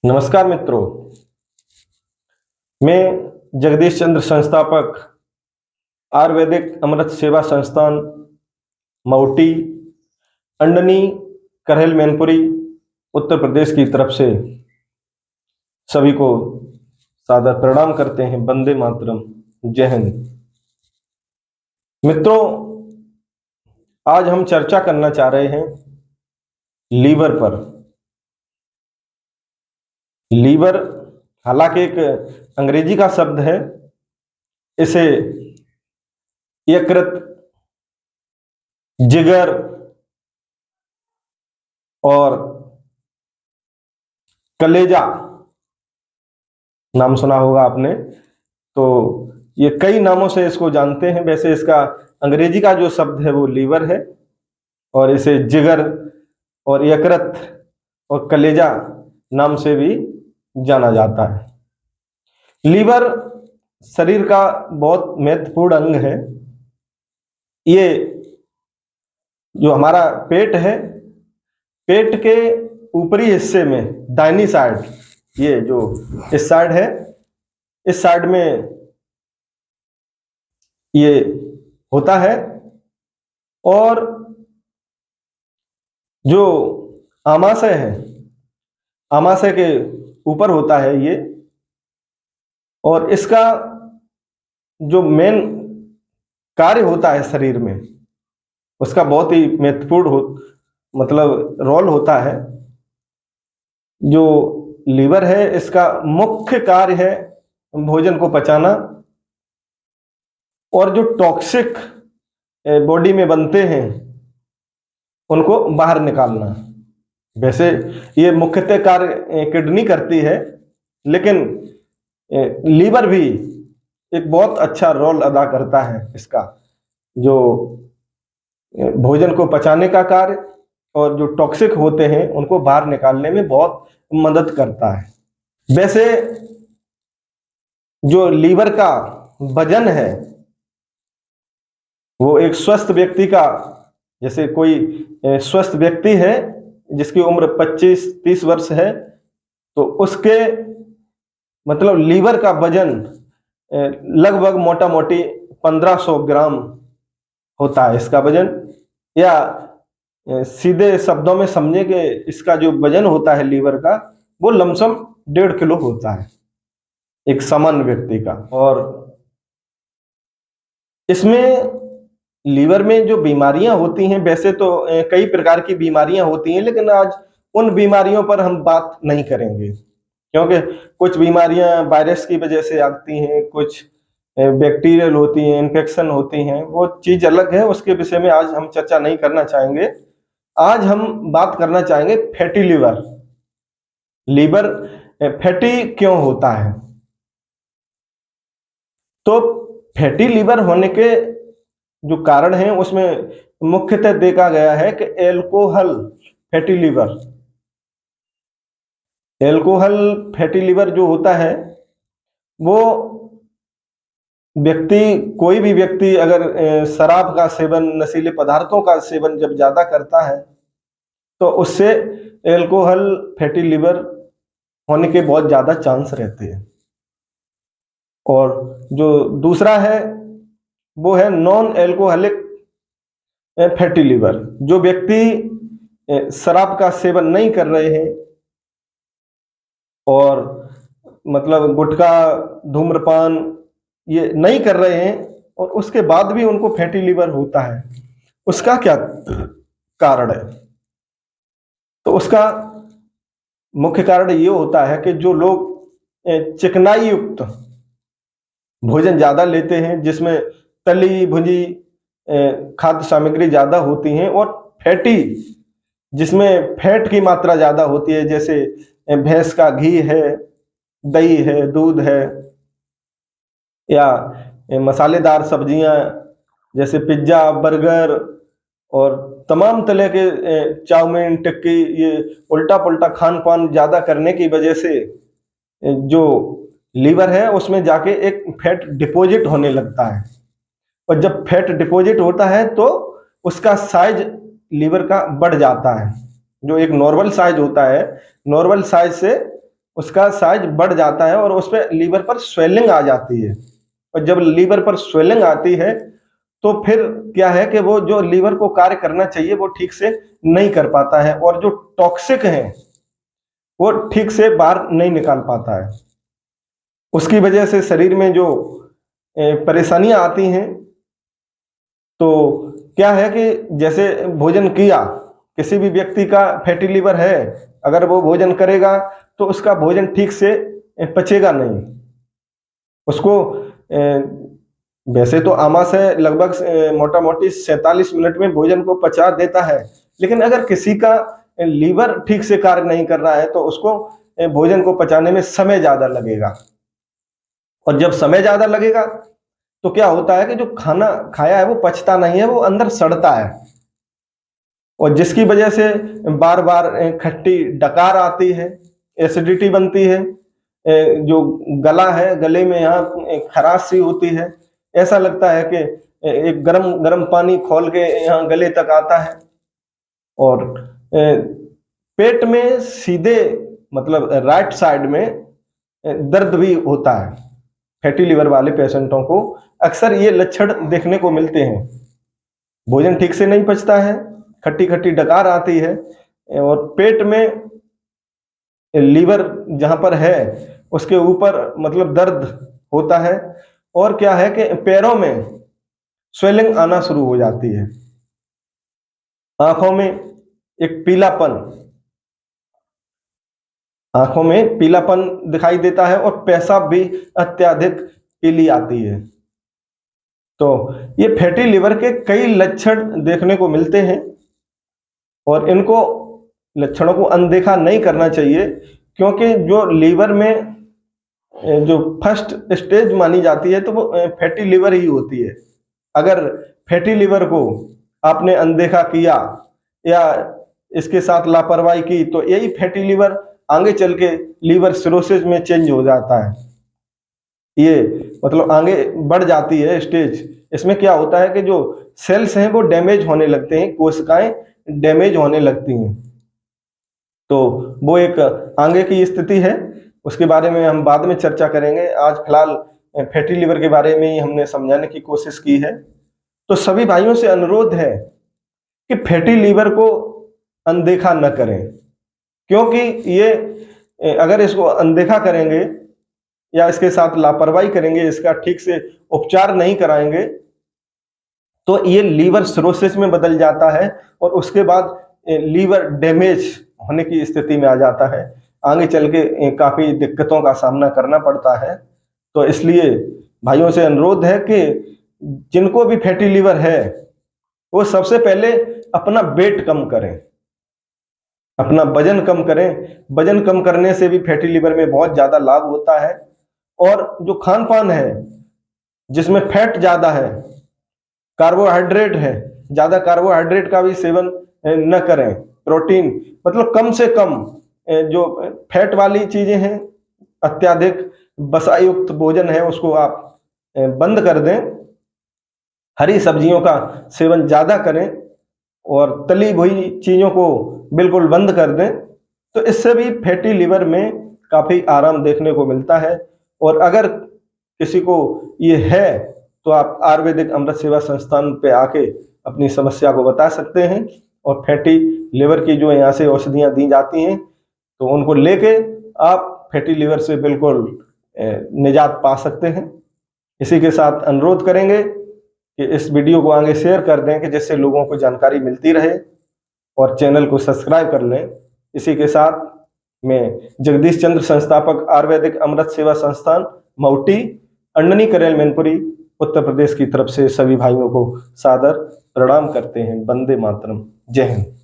नमस्कार मित्रों, मैं जगदीश चंद्र संस्थापक आयुर्वेदिक अमृत सेवा संस्थान मऊटी अंडनी करहल मैनपुरी उत्तर प्रदेश की तरफ से सभी को सादर प्रणाम करते हैं। वंदे मातरम, जय हिंद। मित्रों, आज हम चर्चा करना चाह रहे हैं लीवर पर। लीवर हालांकि एक अंग्रेजी का शब्द है। इसे यकृत, जिगर और कलेजा नाम सुना होगा आपने, तो ये कई नामों से इसको जानते हैं। वैसे इसका अंग्रेजी का जो शब्द है वो लीवर है, और इसे जिगर और यकृत और कलेजा नाम से भी जाना जाता है। लीवर शरीर का बहुत महत्वपूर्ण अंग है। ये जो हमारा पेट है, पेट के ऊपरी हिस्से में दाहिनी साइड, ये जो इस साइड है, इस साइड में ये होता है, और जो आमाशय है, आमाशय के ऊपर होता है ये। और इसका जो मेन कार्य होता है शरीर में, उसका बहुत ही महत्वपूर्ण मतलब रोल होता है। जो लीवर है, इसका मुख्य कार्य है भोजन को पचाना, और जो टॉक्सिक बॉडी में बनते हैं उनको बाहर निकालना। वैसे ये मुख्यतः कार्य किडनी करती है, लेकिन लीवर भी एक बहुत अच्छा रोल अदा करता है इसका, जो भोजन को पचाने का कार्य और जो टॉक्सिक होते हैं उनको बाहर निकालने में बहुत मदद करता है। वैसे जो लीवर का वजन है वो एक स्वस्थ व्यक्ति का, जैसे कोई स्वस्थ व्यक्ति है जिसकी उम्र 25-30 वर्ष है, तो उसके मतलब लीवर का वजन लगभग मोटा मोटी 1500 ग्राम होता है इसका वजन। या सीधे शब्दों में समझे कि इसका जो वजन होता है लीवर का, वो लमसम 1.5 किलो होता है एक सामान्य व्यक्ति का। और इसमें लीवर में जो बीमारियां होती हैं, वैसे तो कई प्रकार की बीमारियां होती हैं, लेकिन आज उन बीमारियों पर हम बात नहीं करेंगे, क्योंकि कुछ बीमारियां वायरस की वजह से आती हैं, कुछ बैक्टीरियल होती हैं, इन्फेक्शन होती हैं, वो चीज अलग है। उसके विषय में आज हम चर्चा नहीं करना चाहेंगे। आज हम बात करना चाहेंगे फैटी लीवर। लीवर फैटी क्यों होता है? तो फैटी लीवर होने के जो कारण हैं उसमें मुख्यतः देखा गया है कि alcohol fatty liver, alcohol fatty liver जो होता है, वो व्यक्ति, कोई भी व्यक्ति अगर शराब का सेवन, नशीले पदार्थों का सेवन जब ज्यादा करता है, तो उससे एल्कोहल फैटी लीवर होने के बहुत ज्यादा चांस रहते हैं। और जो दूसरा है वो है नॉन एल्कोहलिक फैटी लीवर। जो व्यक्ति शराब का सेवन नहीं कर रहे हैं और मतलब गुटखा, धूम्रपान ये नहीं कर रहे हैं, और उसके बाद भी उनको फैटी लीवर होता है, उसका क्या कारण है? तो उसका मुख्य कारण ये होता है कि जो लोग चिकनाई युक्त भोजन ज्यादा लेते हैं, जिसमें तली भुनी खाद्य सामग्री ज्यादा होती हैं, और फैटी जिसमें फैट की मात्रा ज्यादा होती है, जैसे भैंस का घी है, दही है, दूध है, या मसालेदार सब्जियां जैसे पिज्जा, बर्गर और तमाम तरह के चाउमीन, टिक्की, ये उल्टा पुल्टा खान पान ज्यादा करने की वजह से जो लीवर है उसमें जाके एक फैट डिपॉजिट होने लगता है। और जब फैट डिपॉजिट होता है तो उसका साइज लीवर का बढ़ जाता है। जो एक नॉर्मल साइज होता है, नॉर्मल साइज से उसका साइज बढ़ जाता है और उस पर लीवर पर स्वेलिंग आ जाती है। और जब लीवर पर स्वेलिंग आती है तो फिर क्या है कि वो जो लीवर को कार्य करना चाहिए वो ठीक से नहीं कर पाता है, और जो टॉक्सिक है वो ठीक से बाहर नहीं निकाल पाता है। उसकी वजह से शरीर में जो परेशानियां आती हैं, तो क्या है कि जैसे भोजन किया, किसी भी व्यक्ति का फैटी लीवर है, अगर वो भोजन करेगा तो उसका भोजन ठीक से पचेगा नहीं। उसको वैसे तो आमाशय लगभग मोटा मोटी 47 मिनट में भोजन को पचा देता है, लेकिन अगर किसी का लीवर ठीक से कार्य नहीं कर रहा है तो उसको भोजन को पचाने में समय ज्यादा लगेगा। और जब समय ज्यादा लगेगा तो क्या होता है कि जो खाना खाया है वो पचता नहीं है, वो अंदर सड़ता है, और जिसकी वजह से बार बार खट्टी डकार आती है, एसिडिटी बनती है, जो गला है गले में यहाँ खराश सी होती है, ऐसा लगता है कि एक गरम गरम पानी खोल के यहाँ गले तक आता है। और पेट में सीधे मतलब राइट साइड में दर्द भी होता है। फैटी लिवर वाले पेशेंटों को अक्सर ये लक्षण देखने को मिलते हैं। भोजन ठीक से नहीं पचता है, खट्टी खट्टी डकार आती है, और पेट में लीवर जहां पर है उसके ऊपर मतलब दर्द होता है, और क्या है कि पैरों में स्वेलिंग आना शुरू हो जाती है। आंखों में एक पीलापन, आंखों में पीलापन दिखाई देता है, और पेशाब भी अत्यधिक पीली आती है। तो ये फैटी लिवर के कई लक्षण देखने को मिलते हैं, और इनको लक्षणों को अनदेखा नहीं करना चाहिए, क्योंकि जो लीवर में जो फर्स्ट स्टेज मानी जाती है तो वो फैटी लिवर ही होती है। अगर फैटी लिवर को आपने अनदेखा किया या इसके साथ लापरवाही की तो यही फैटी लिवर आगे चल के लीवर सिरोसिस में चेंज हो जाता है। ये मतलब आगे बढ़ जाती है स्टेज। इसमें क्या होता है कि जो सेल्स हैं वो डैमेज होने लगते हैं, कोशिकाएं डैमेज होने लगती हैं। तो वो एक आगे की स्थिति है, उसके बारे में हम बाद में चर्चा करेंगे। आज फिलहाल फैटी लिवर के बारे में ही हमने समझाने की कोशिश की है। तो सभी भाइयों से अनुरोध है कि फैटी लिवर को अनदेखा न करें, क्योंकि ये अगर इसको अनदेखा करेंगे या इसके साथ लापरवाही करेंगे, इसका ठीक से उपचार नहीं कराएंगे, तो ये लीवर सिरोसिस में बदल जाता है, और उसके बाद लीवर डैमेज होने की स्थिति में आ जाता है। आगे चल के काफी दिक्कतों का सामना करना पड़ता है। तो इसलिए भाइयों से अनुरोध है कि जिनको भी फैटी लिवर है वो सबसे पहले अपना वेट कम करें, अपना वजन कम करें। वजन कम करने से भी फैटी लिवर में बहुत ज्यादा लाभ होता है। और जो खान पान है जिसमें फैट ज्यादा है, कार्बोहाइड्रेट है, ज्यादा कार्बोहाइड्रेट का भी सेवन न करें। प्रोटीन मतलब कम से कम जो फैट वाली चीजें हैं, अत्याधिक वसायुक्त भोजन है, उसको आप बंद कर दें। हरी सब्जियों का सेवन ज्यादा करें और तली हुई चीजों को बिल्कुल बंद कर दें। तो इससे भी फैटी लिवर में काफी आराम देखने को मिलता है। और अगर किसी को ये है तो आप आयुर्वेदिक अमृत सेवा संस्थान पे आके अपनी समस्या को बता सकते हैं, और फैटी लिवर की जो यहाँ से औषधियाँ दी जाती हैं तो उनको लेके आप फैटी लिवर से बिल्कुल निजात पा सकते हैं। इसी के साथ अनुरोध करेंगे कि इस वीडियो को आगे शेयर कर दें कि जिससे लोगों को जानकारी मिलती रहे, और चैनल को सब्सक्राइब कर लें। इसी के साथ मैं जगदीश चंद्र संस्थापक आयुर्वेदिक अमृत सेवा संस्थान मऊटी अंडनी करेल मैनपुरी उत्तर प्रदेश की तरफ से सभी भाइयों को सादर प्रणाम करते हैं। वंदे मातरम। जय हिंद।